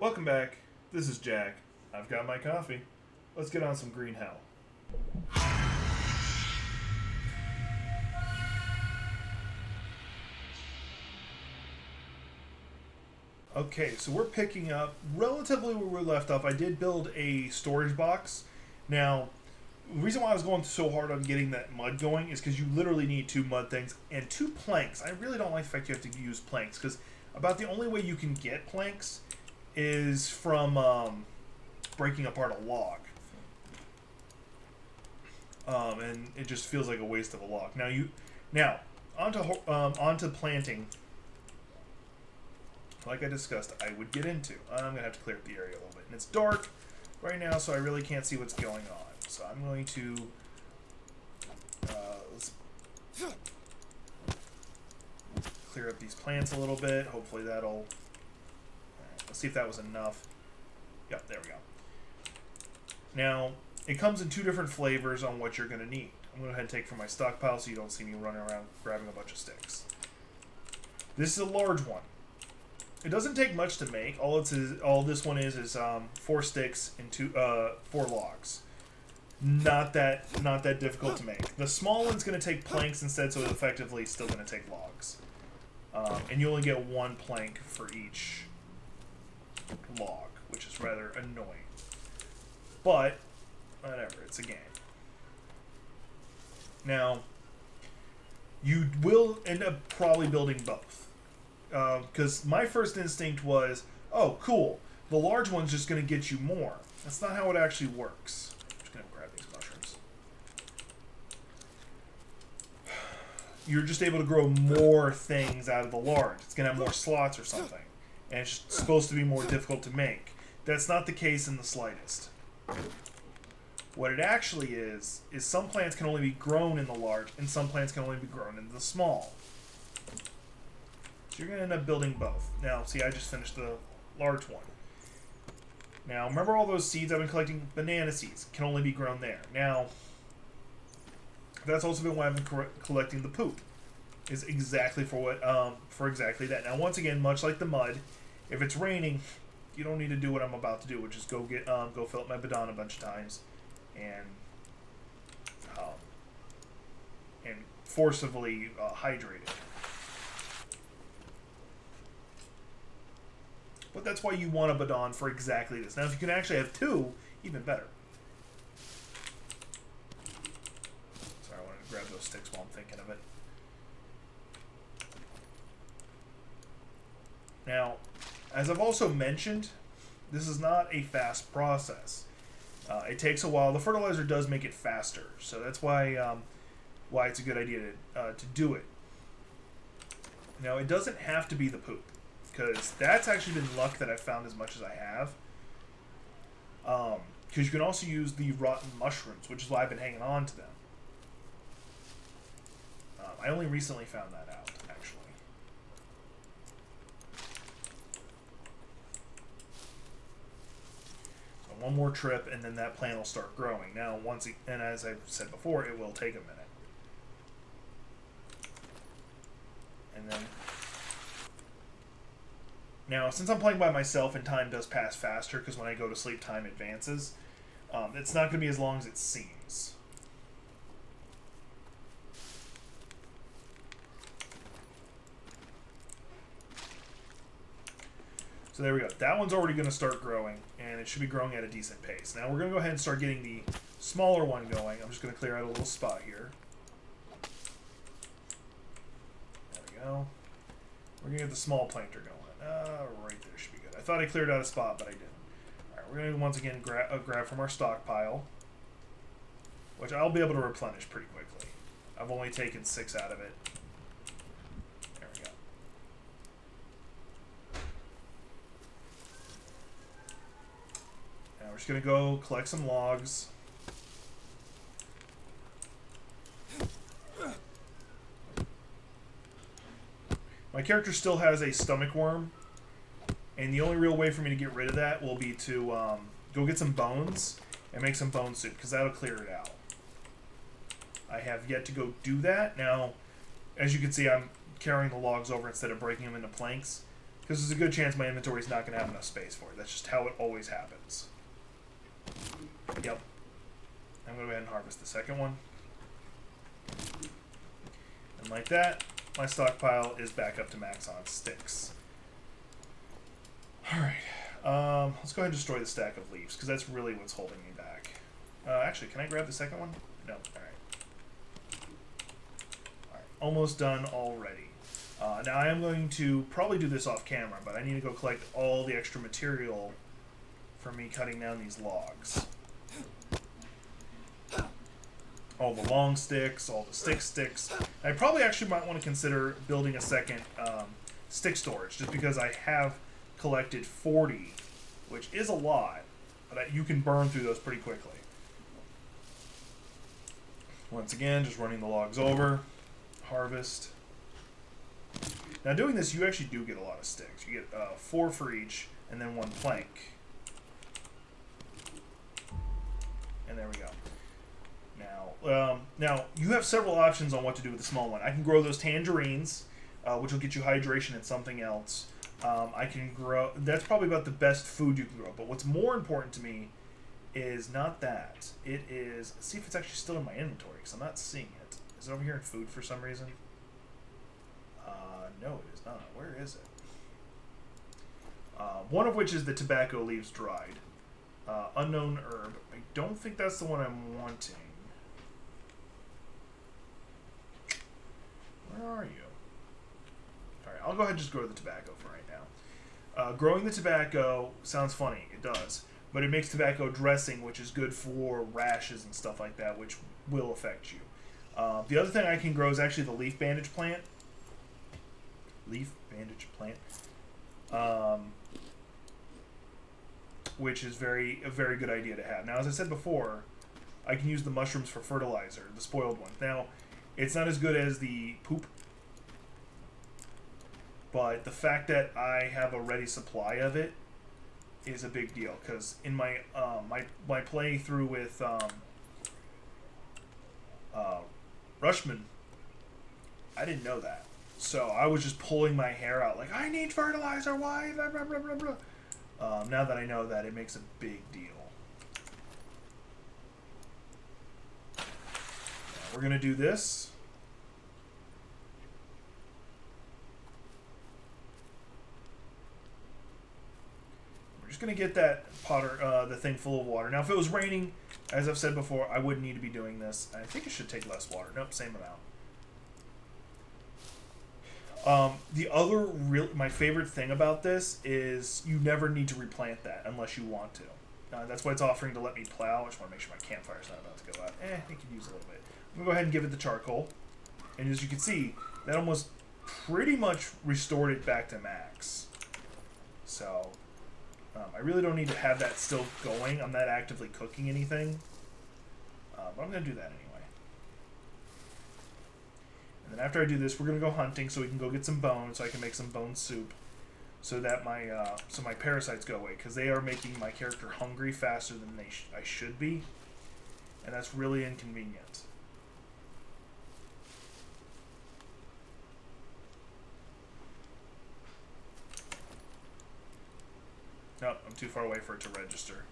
Welcome back. This is Jack. I've got my coffee. Let's get on some green hell. Okay, so we're picking up relatively where we left off. I did build a storage box. Now, the reason why I was going so hard on getting that mud going is because you literally need two mud things and two planks. I really don't like the fact you have to use planks because about the only way you can get planks is from breaking apart a log. And it just feels like a waste of a log. Now onto planting. Like I discussed, I would get into. I'm gonna have to clear up the area a little bit, and it's dark right now, so I really can't see what's going on. So I'm going to let's clear up these plants a little bit. Hopefully that'll. Right, let's see if that was enough. Yep, there we go. Now it comes in two different flavors on what you're going to need. I'm going to go ahead and take from my stockpile so you don't see me running around grabbing a bunch of sticks. This is a large one. It doesn't take much to make. All this one is 4 sticks and 4 logs. Not that difficult to make. The small one's going to take planks instead, so it's effectively still going to take logs. And you only get 1 plank for each log, which is rather annoying. But whatever, it's a game. Now, you will end up probably building both. Because my first instinct was, oh, cool, the large one's just going to get you more. That's not how it actually works. I'm just going to grab these mushrooms. You're just able to grow more things out of the large. It's going to have more slots or something. And it's supposed to be more difficult to make. That's not the case in the slightest. What it actually is some plants can only be grown in the large, and some plants can only be grown in the small. So you're going to end up building both. Now, see, I just finished the large one. Now, remember all those seeds I've been collecting? Banana seeds can only be grown there. Now, that's also been why I've been collecting the poop. Is exactly for exactly that. Now, once again, much like the mud, if it's raining, you don't need to do what I'm about to do, which is go fill up my bidon a bunch of times, and forcibly hydrate it. But that's why you want a bidon for exactly this. Now, if you can actually have 2, even better. Sorry, I wanted to grab those sticks while I'm thinking of it. Now, as I've also mentioned, this is not a fast process. It takes a while. The fertilizer does make it faster, so that's why it's a good idea to do it. Now, it doesn't have to be the poop, because that's actually been luck that I've found as much as I have. Because you can also use the rotten mushrooms, which is why I've been hanging on to them. I only recently found that out, actually. So one more trip, and then that plant will start growing. Now, and as I've said before, it will take a minute. And then... Now, since I'm playing by myself and time does pass faster, because when I go to sleep, time advances, it's not going to be as long as it seems. So there we go. That one's already going to start growing, and it should be growing at a decent pace. Now we're going to go ahead and start getting the smaller one going. I'm just going to clear out a little spot here. There we go. We're going to get the small planter going. Right there should be good. I thought I cleared out a spot, but I didn't. Alright, we're going to once again grab from our stockpile, which I'll be able to replenish pretty quickly. I've only taken 6 out of it. There we go. Now we're just going to go collect some logs. My character still has a stomach worm, and the only real way for me to get rid of that will be to go get some bones and make some bone soup, because that'll clear it out. I have yet to go do that. Now, as you can see, I'm carrying the logs over instead of breaking them into planks, Because there's a good chance my inventory is not going to have enough space for it. That's just how it always happens. Yep. I'm going to go ahead and harvest the second one. And like that, my stockpile is back up to max on sticks. Alright. Let's go ahead and destroy the stack of leaves, because that's really what's holding me back. Actually, can I grab the second one? No. Alright. Alright. Almost done already. Now I am going to probably do this off camera, but I need to go collect all the extra material for me cutting down these logs. All the long sticks, all the sticks. I probably actually might want to consider building a second stick storage, just because I have collected 40, which is a lot, but you can burn through those pretty quickly. Once again, just running the logs over, harvest. Now doing this, you actually do get a lot of sticks. You get 4 for each, and then 1 plank. And there we go. Now you have several options on what to do with the small one. I can grow those tangerines, which will get you hydration and something else. I can grow. That's probably about the best food you can grow. But what's more important to me is not that. It is. Let's see if it's actually still in my inventory, because I'm not seeing it. Is it over here in food for some reason? No, it is not. Where is it? One of which is the tobacco leaves dried. Unknown herb. I don't think that's the one I'm wanting. Where are you? Alright, I'll go ahead and just grow the tobacco for right now. Growing the tobacco sounds funny. It does. But it makes tobacco dressing, which is good for rashes and stuff like that, which will affect you. The other thing I can grow is actually the leaf bandage plant. Which is a very good idea to have. Now, as I said before, I can use the mushrooms for fertilizer, the spoiled one. Now, it's not as good as the poop, but the fact that I have a ready supply of it is a big deal. Because in my my playthrough with Rushman, I didn't know that. So I was just pulling my hair out like, I need fertilizer, why? Blah, blah, blah, blah, blah. Now that I know that, it makes a big deal. Now we're going to do this. We're just going to get that the thing full of water. Now if it was raining, as I've said before, I wouldn't need to be doing this. I think it should take less water. Nope, same amount. My favorite thing about this is you never need to replant that unless you want to. That's why it's offering to let me plow. I just want to make sure my campfire's not about to go out. It could use a little bit. I'm going to go ahead and give it the charcoal. And as you can see, that almost pretty much restored it back to max. So, I really don't need to have that still going. I'm not actively cooking anything. But I'm going to do that anyway. And then after I do this, we're going to go hunting so we can go get some bones, so I can make some bone soup, so that my parasites go away, because they are making my character hungry faster than I should be, and that's really inconvenient. Nope, I'm too far away for it to register.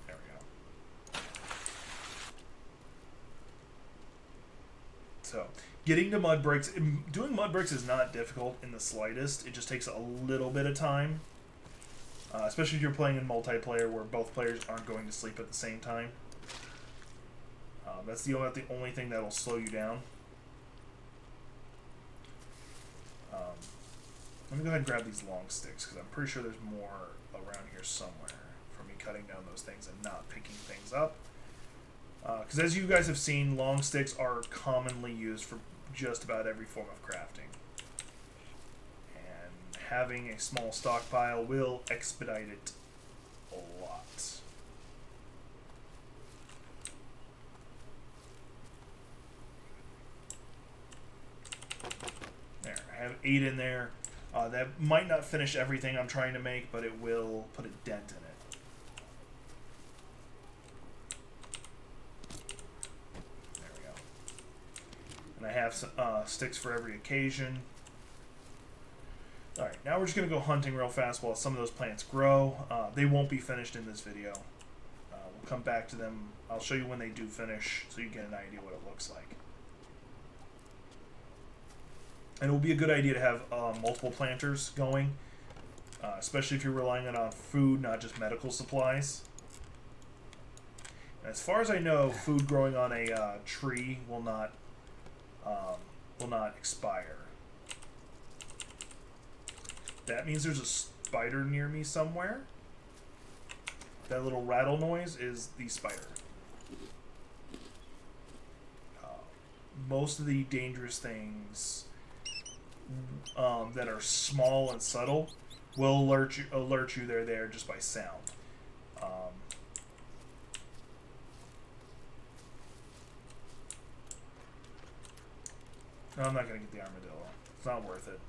There we go. So, getting to mud bricks, doing mud bricks is not difficult in the slightest. It just takes a little bit of time, especially if you're playing in multiplayer where both players aren't going to sleep at the same time. That's the only thing that'll slow you down. Let me go ahead and grab these long sticks, because I'm pretty sure there's more around here somewhere for me cutting down those things and not picking things up. Because as you guys have seen, long sticks are commonly used for just about every form of crafting. And having a small stockpile will expedite it a lot. There, I have 8 in there. That might not finish everything I'm trying to make, but it will put a dent in it. There we go. And I have some sticks for every occasion. Alright, now we're just going to go hunting real fast while some of those plants grow. They won't be finished in this video. We'll come back to them. I'll show you when they do finish so you get an idea what it looks like. And it will be a good idea to have multiple planters going, especially if you're relying on food, not just medical supplies. And as far as I know, food growing on a tree will not expire. That means there's a spider near me somewhere. That little rattle noise is the spider. Most of the dangerous things that are small and subtle will alert you they're there just by sound. No, I'm not going to get the armadillo. It's not worth it.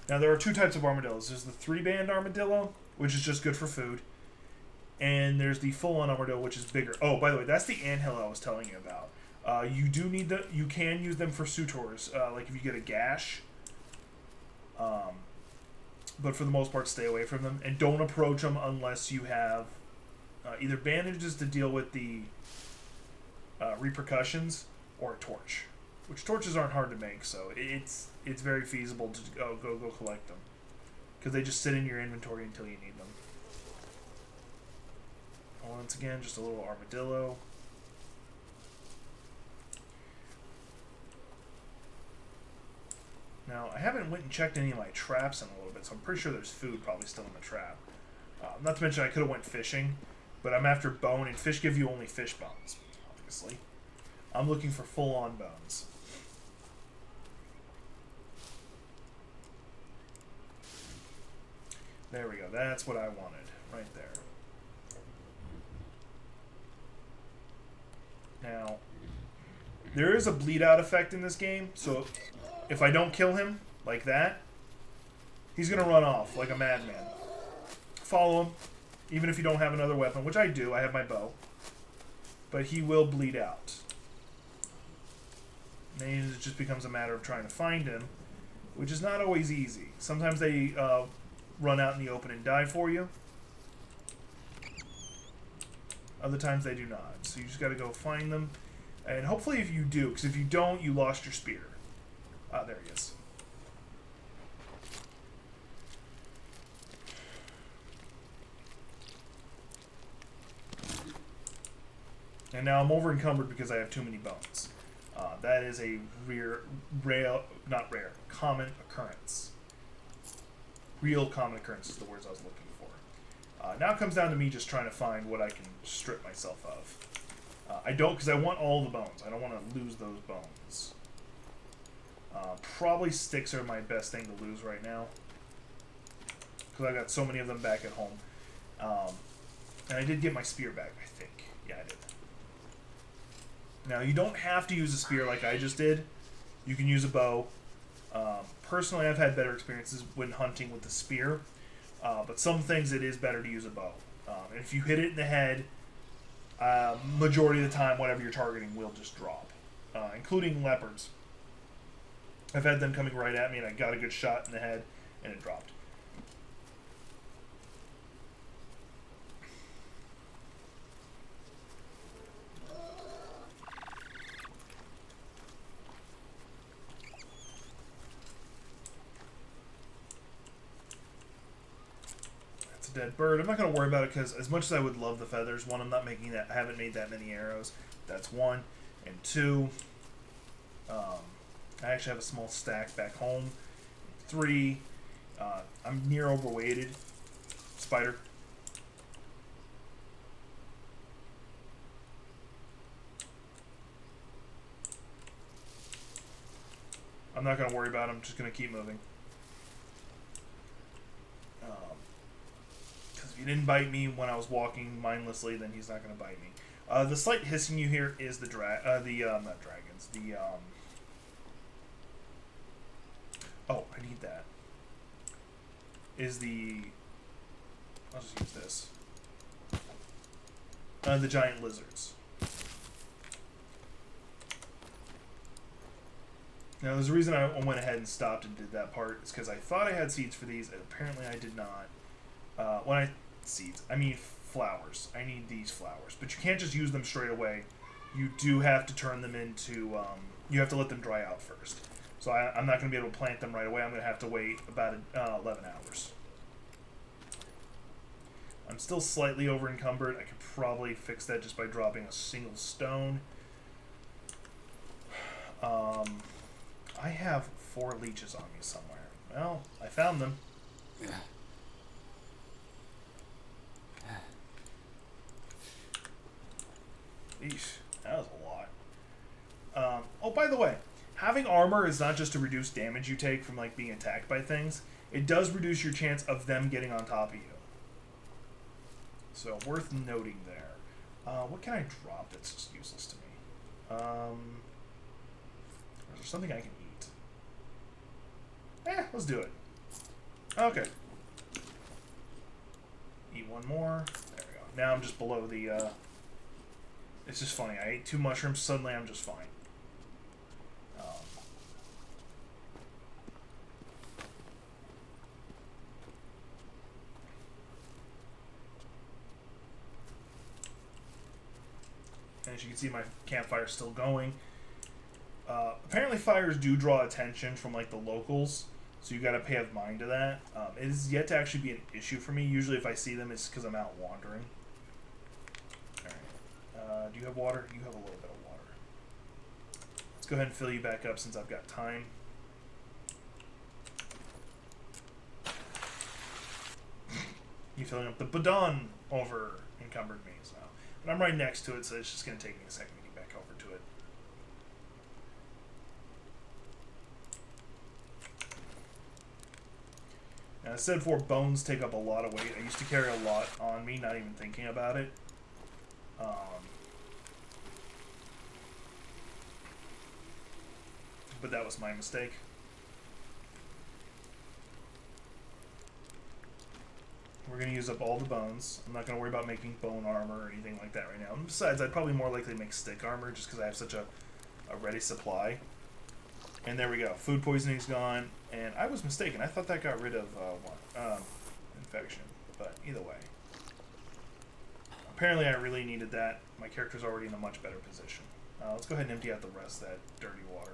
Now, there are two types of armadillos. There's the 3-band armadillo, which is just good for food. And there's the full-on armadillo, which is bigger. Oh, by the way, that's the anthill I was telling you about. You can use them for sutures, like if you get a gash. But for the most part, stay away from them. And don't approach them unless you have either bandages to deal with the repercussions or a torch. Which torches aren't hard to make, so it's very feasible to go collect them. Because they just sit in your inventory until you need them. Once again, just a little armadillo. Now, I haven't went and checked any of my traps in a little bit, so I'm pretty sure there's food probably still in the trap. Not to mention I could have went fishing, but I'm after bone, and fish give you only fish bones, obviously. I'm looking for full-on bones. There we go. That's what I wanted, right there. Now, there is a bleed-out effect in this game, so if I don't kill him like that, he's going to run off like a madman. Follow him, even if you don't have another weapon, which I do. I have my bow. But he will bleed out. And then it just becomes a matter of trying to find him, which is not always easy. Sometimes they run out in the open and die for you. Other times they do not. So you just got to go find them. And hopefully if you do, because if you don't, you lost your spear. There he is. And now I'm over encumbered because I have too many bones. That is a common occurrence. Real common occurrence is the words I was looking for. Now it comes down to me just trying to find what I can strip myself of. I don't, because I want all the bones. I don't want to lose those bones. Probably sticks are my best thing to lose right now, because I got so many of them back at home. And I did get my spear back, I think. Yeah, I did. Now, you don't have to use a spear like I just did. You can use a bow. Personally, I've had better experiences when hunting with the spear. But some things it is better to use a bow. And if you hit it in the head, majority of the time, whatever you're targeting will just drop. Including leopards. I've had them coming right at me, and I got a good shot in the head, and it dropped. That's a dead bird. I'm not going to worry about it, because as much as I would love the feathers, one, I'm not making that. I haven't made that many arrows. That's one. And two, I actually have a small stack back home. 3, I'm near overweighted. Spider. I'm not going to worry about him. I'm just going to keep moving. Because if he didn't bite me when I was walking mindlessly, then he's not going to bite me. The slight hissing you hear is the not dragons. Oh, I need that. I'll just use this. The giant lizards. Now, there's a reason I went ahead and stopped and did that part. It's because I thought I had seeds for these, and apparently I did not. Seeds, I mean flowers. I need these flowers. But you can't just use them straight away. You do have to turn them into, you have to let them dry out first. So I'm not going to be able to plant them right away. I'm going to have to wait about 11 hours. I'm still slightly over encumbered. I could probably fix that just by dropping a single stone. I have 4 leeches on me somewhere. Well, I found them. Eesh, that was a lot. Oh, by the way, having armor is not just to reduce damage you take from like being attacked by things. It does reduce your chance of them getting on top of you. So worth noting there. What can I drop that's just useless to me? Is there something I can eat? Let's do it. Okay. Eat one more. There we go. Now I'm just below the, it's just funny. I ate 2 mushrooms, suddenly I'm just fine. And as you can see, my campfire's still going. Apparently fires do draw attention from like the locals, so you gotta pay mind to that. It is yet to actually be an issue for me. Usually if I see them, it's because I'm out wandering. Alright. Do you have water? You have a little bit of water. Let's go ahead and fill you back up since I've got time. You filling up the badon over encumbered me, so. And I'm right next to it, so it's just going to take me a second to get back over to it. And I said before, bones take up a lot of weight. I used to carry a lot on me, not even thinking about it. But that was my mistake. We're going to use up all the bones. I'm not going to worry about making bone armor or anything like that right now. And besides, I'd probably more likely make stick armor just because I have such a ready supply. And there we go. Food poisoning's gone. And I was mistaken. I thought that got rid of infection. But either way. Apparently I really needed that. My character's already in a much better position. Let's go ahead and empty out the rest of that dirty water.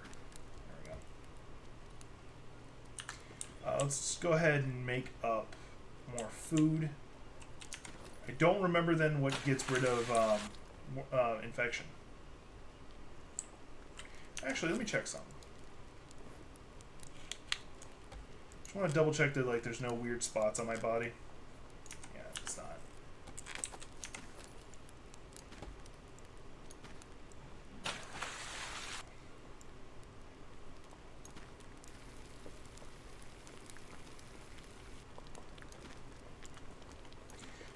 There we go. Let's go ahead and make up more food. I don't remember then what gets rid of infection. Actually, let me check something. Just want to double check that like there's no weird spots on my body. Yeah, it's not.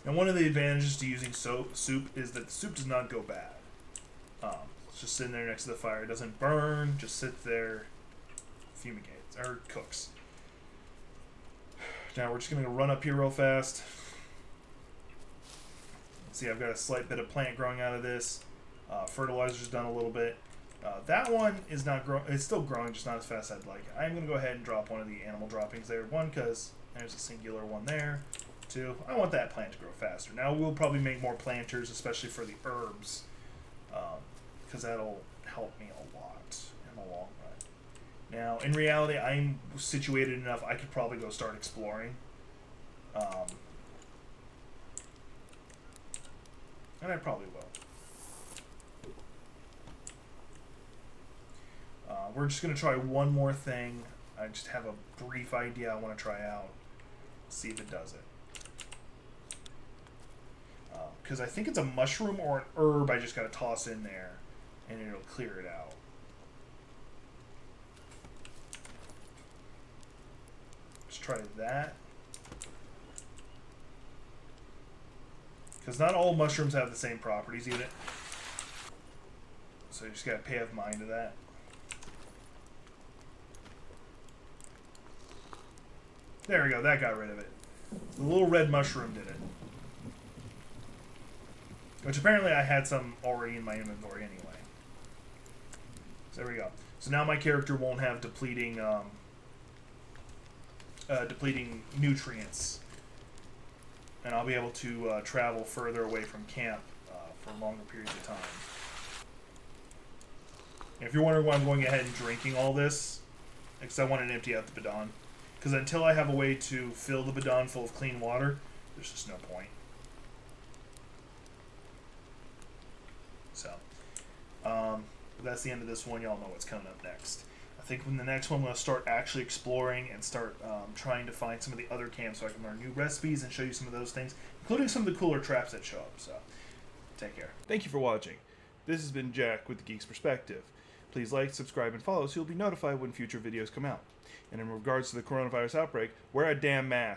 And one of the advantages to using soup is that the soup does not go bad. It's just sitting there next to the fire. It doesn't burn, just sits there, fumigates, or cooks. Now we're just going to run up here real fast. See, I've got a slight bit of plant growing out of this. Fertilizer's done a little bit. That one is not growing. It's still growing, just not as fast as I'd like. I'm going to go ahead and drop one of the animal droppings there. One, because there's a singular one there. 2, I want that plant to grow faster. Now we'll probably make more planters, especially for the herbs, because that'll help me a lot in the long run. Now, in reality, I'm situated enough I could probably go start exploring. And I probably will. We're just going to try one more thing. I just have a brief idea I want to try out. See if it does it. Because I think it's a mushroom or an herb I just got to toss in there, and it'll clear it out. Let's try that. Because not all mushrooms have the same properties either. So you just got to pay mind to that. There we go, that got rid of it. The little red mushroom did it. Which apparently I had some already in my inventory anyway. There we go. So now my character won't have depleting nutrients, and I'll be able to travel further away from camp for longer periods of time. And if you're wondering why I'm going ahead and drinking all this, because I wanted to empty out the bidon. Because until I have a way to fill the bidon full of clean water, there's just no point. So, that's the end of this one. Y'all know what's coming up next. I think in the next one, I'm going to start actually exploring and start trying to find some of the other camps so I can learn new recipes and show you some of those things, including some of the cooler traps that show up. So, take care. Thank you for watching. This has been Jack with the Geek's Perspective. Please like, subscribe, and follow so you'll be notified when future videos come out. And in regards to the coronavirus outbreak, wear a damn mask.